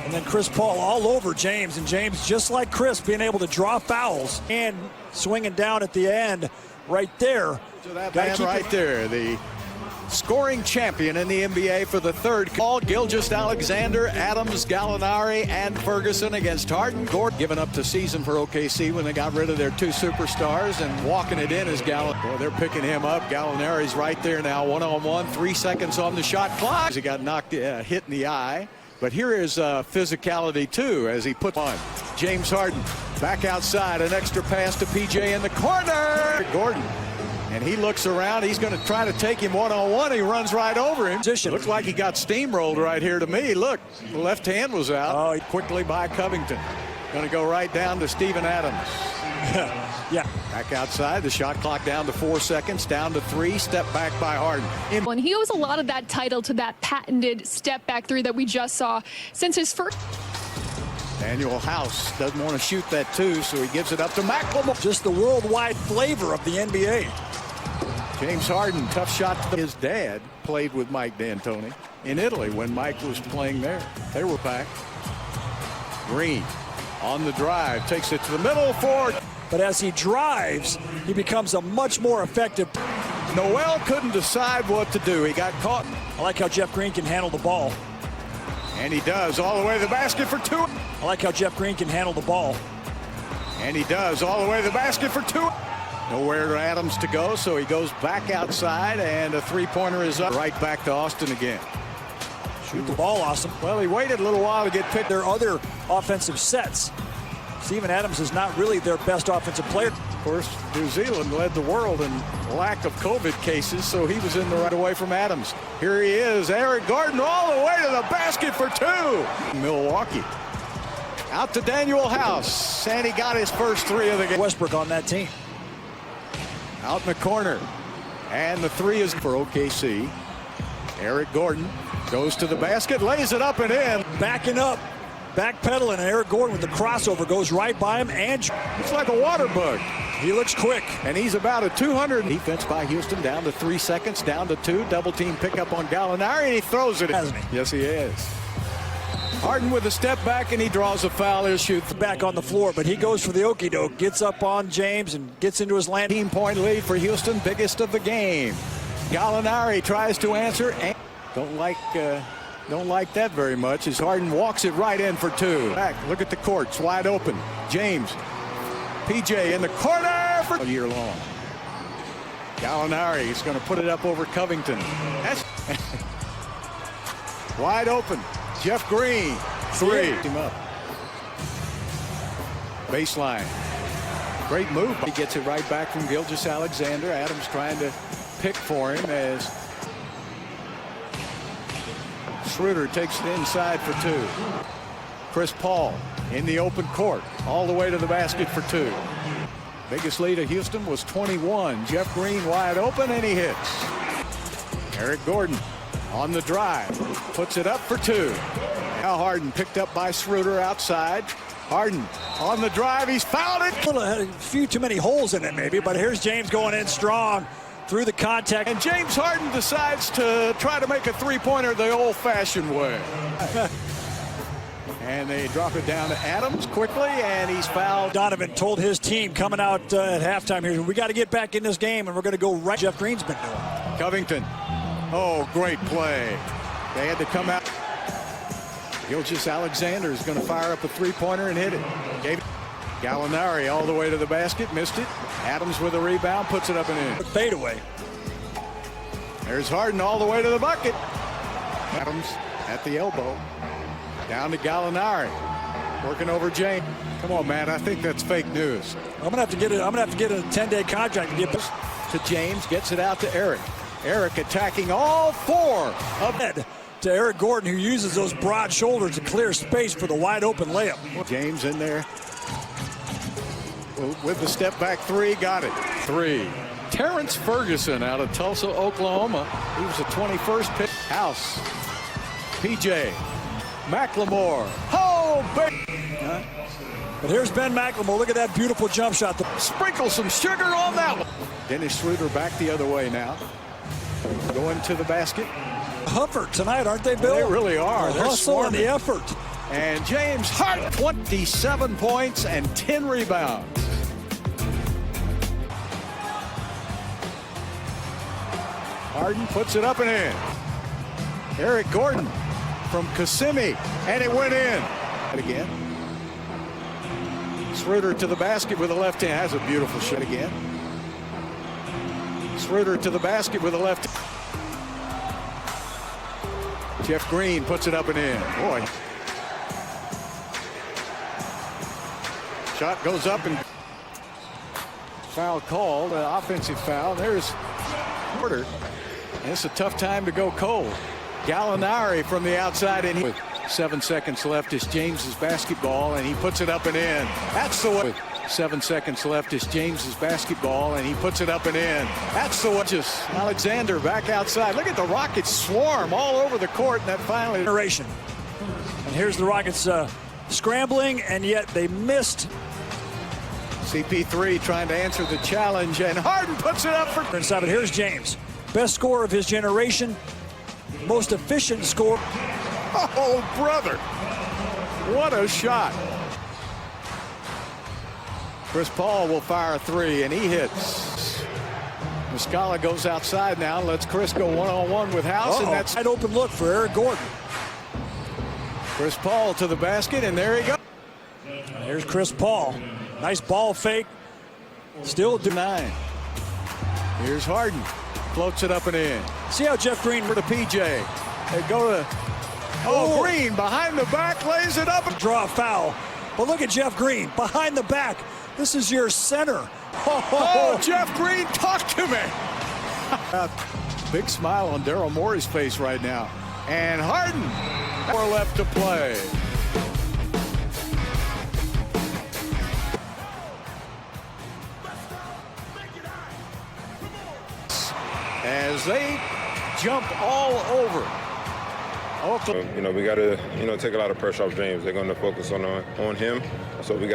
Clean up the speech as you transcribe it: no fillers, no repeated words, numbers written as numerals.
And then Chris Paul all over James, and James, just like Chris, being able to draw fouls and swinging down at the end right there. So that man right there, the scoring champion in the NBA for the third call. Gilgeous-Alexander, Adams, Gallinari, and Ferguson against Harden. Gordon giving up the season for OKC when they got rid of their two superstars, and walking it in is Gallinari. Well, they're picking him up. Gallinari's right there now, one-on-one, 3 seconds on the shot clock. He got knocked, hit in the eye. But here is physicality, too, as he puts on. James Harden back outside, an extra pass to PJ in the corner. Gordon. And he looks around. He's going to try to take him one-on-one. He runs right over him. Looks like he got steamrolled right here to me. Look, the left hand was out. Oh, quickly by Covington. Going to go right down to Steven Adams. Yeah. Back outside. The shot clock down to 4 seconds. Down to 3. Step back by Harden. And he owes a lot of that title to that patented step-back three that we just saw since his first. Daniel House doesn't want to shoot that too, so he gives it up to McLemore. Just the worldwide flavor of the NBA. James Harden, tough shot to his dad. Played with Mike D'Antoni in Italy when Mike was playing there. They were back. Green on the drive, takes it to the middle for. But as he drives, he becomes a much more effective. Noel couldn't decide what to do. He got caught. I like how Jeff Green can handle the ball. And he does, all the way to the basket for 2. I like how Jeff Green can handle the ball. And he does, all the way to the basket for 2. Nowhere to Adams to go, so he goes back outside, and a three-pointer is up. Right back to Austin again. Shoot the ball, awesome. Well, he waited a little while to get picked. Their other offensive sets. Steven Adams is not really their best offensive player. Of course, New Zealand led the world in lack of COVID cases, so he was in the right away from Adams. Here he is, Eric Gordon all the way to the basket for 2. Milwaukee. Out to Daniel House, and he got his first 3 of the game. Westbrook on that team. Out in the corner, and the 3 is for OKC. Eric Gordon goes to the basket, lays it up and in. Backing up, backpedaling, and Eric Gordon with the crossover goes right by him, and it's like a water bug. He looks quick. And he's about a 200. Defense by Houston, down to 3 seconds, down to 2. Double team pickup on Gallinari, and he throws it. Hasn't he? Yes, he is. Harden with a step back, and he draws a foul. He'll shoot back on the floor, but he goes for the okie doke, gets up on James and gets into his land. 18-point lead for Houston, biggest of the game. Gallinari tries to answer, and don't like that very much as Harden walks it right in for 2. Back, look at the court, it's wide open. James, PJ in the corner for a year long. Gallinari is going to put it up over Covington. That's wide open. Jeff Green, 3. Him up. Baseline. Great move. He gets it right back from Gilgeous-Alexander. Adams trying to pick for him as Schroeder takes it inside for 2. Chris Paul in the open court, all the way to the basket for 2. Biggest lead of Houston was 21. Jeff Green wide open, and he hits. Eric Gordon on the drive, puts it up for 2. Now Harden picked up by Schroeder outside. Harden on the drive, he's fouled it. A few too many holes in it maybe, but here's James going in strong through the contact. And James Harden decides to try to make a three-pointer the old-fashioned way. And they drop it down to Adams quickly, and he's fouled. Donovan told his team coming out at halftime here, we got to get back in this game, and we're going to go right. Jeff Green's been doing. Covington. Oh, great play. They had to come out. Gilgeous-Alexander is going to fire up a three-pointer and hit it. Gave Gallinari all the way to the basket, missed it. Adams with a rebound, puts it up and in. Fade away. There's Harden all the way to the bucket. Adams at the elbow. Down to Gallinari. Working over James. Come on, man. I think that's fake news. I'm gonna have to get it. I'm gonna have to get a 10-day contract to get this to James. Gets it out to Eric. Eric attacking all 4 of head to Eric Gordon, who uses those broad shoulders to clear space for the wide open layup. James in there with the step back 3. Got it. 3. Terrence Ferguson out of Tulsa, Oklahoma. He was the 21st pick. House. PJ. McLemore. Oh, baby. But here's Ben McLemore. Look at that beautiful jump shot. Sprinkle some sugar on that one. Dennis Schroeder back the other way now. Going to the basket. Effort tonight, aren't they, Bill? They really are. The hustle and the effort. And James Harden, 27 points and 10 rebounds. Harden puts it up and in. Eric Gordon from Kissimmee, and it went in. And again. Schroeder to the basket with a left hand. Has a beautiful shot again. Schroeder to the basket with a left. Jeff Green puts it up and in. Boy. Shot goes up and foul called. Offensive foul. There's Porter. And it's a tough time to go cold. Gallinari from the outside in with 7 seconds left is James's basketball, and he puts it up and in. That's the way. With 7 seconds left is James's basketball, and he puts it up and in. That's the way. Just Alexander back outside. Look at the Rockets swarm all over the court, and that finally. Generation. And here's the Rockets scrambling, and yet they missed. CP3 trying to answer the challenge, and Harden puts it up for. Inside, but here's James, best scorer of his generation, most efficient scorer. Oh, brother. What a shot. Chris Paul will fire a three, and he hits. Muscala goes outside now, lets Chris go one-on-one with House, and that's an open look for Eric Gordon. Chris Paul to the basket, and there he goes. Here's Chris Paul. Nice ball fake. Still denied. Here's Harden. Floats it up and in. See how Jeff Green For the PJ. They go to Green behind the back, lays it up. draw a foul. But look at Jeff Green behind the back. This is your center. Oh, Jeff Green, talk to me. Big smile on Daryl Morey's face right now. And Harden, 4 left to play. As they jump all over. You know, we got to, take a lot of pressure off James. They're going to focus on him. So we got